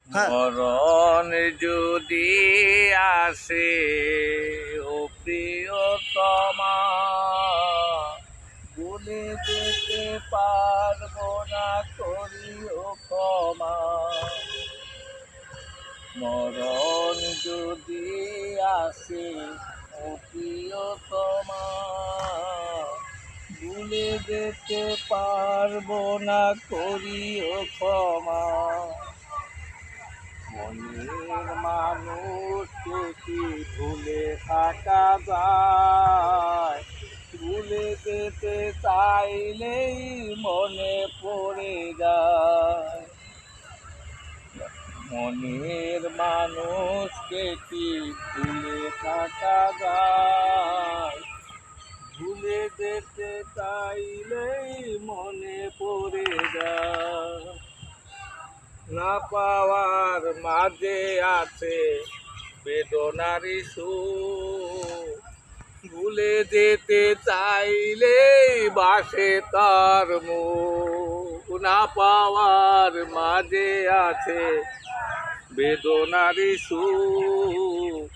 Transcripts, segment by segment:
হ্যাঁ। মরণ যদি আসে ও প্রিয়তমা, ভুলে যেতে পারবো না, করিও ক্ষমা। মরণ যদি আসে ও প্রিয়তমা, ভুলে যেতে পারবো না, করিও ক্ষমা। মনের মানুষকে কি ভুলে থাকা যায়? ভুলে যেতে চাইলেই মনে পড়ে যায়। মনের মানুষকে কি ভুলে থাকা যায়? ভুলে যেতে চাইলেই মনে পড়ে যায়। না পাওয়ার মাঝে আছে বেদনারি সুর, ভুলে যেতে চাইলেই বাসে তার মুখ। না পাওয়ার মাঝে আছে বেদনারি সুর,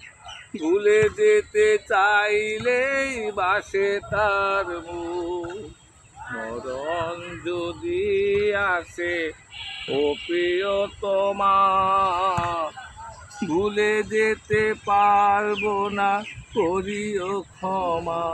ভুলে যেতে চাইলেই বাসে তার মুখ। মরণ যদি আসে ও প্রিয়তমা, ভুলে যেতে পারবো না, করিও ক্ষমা।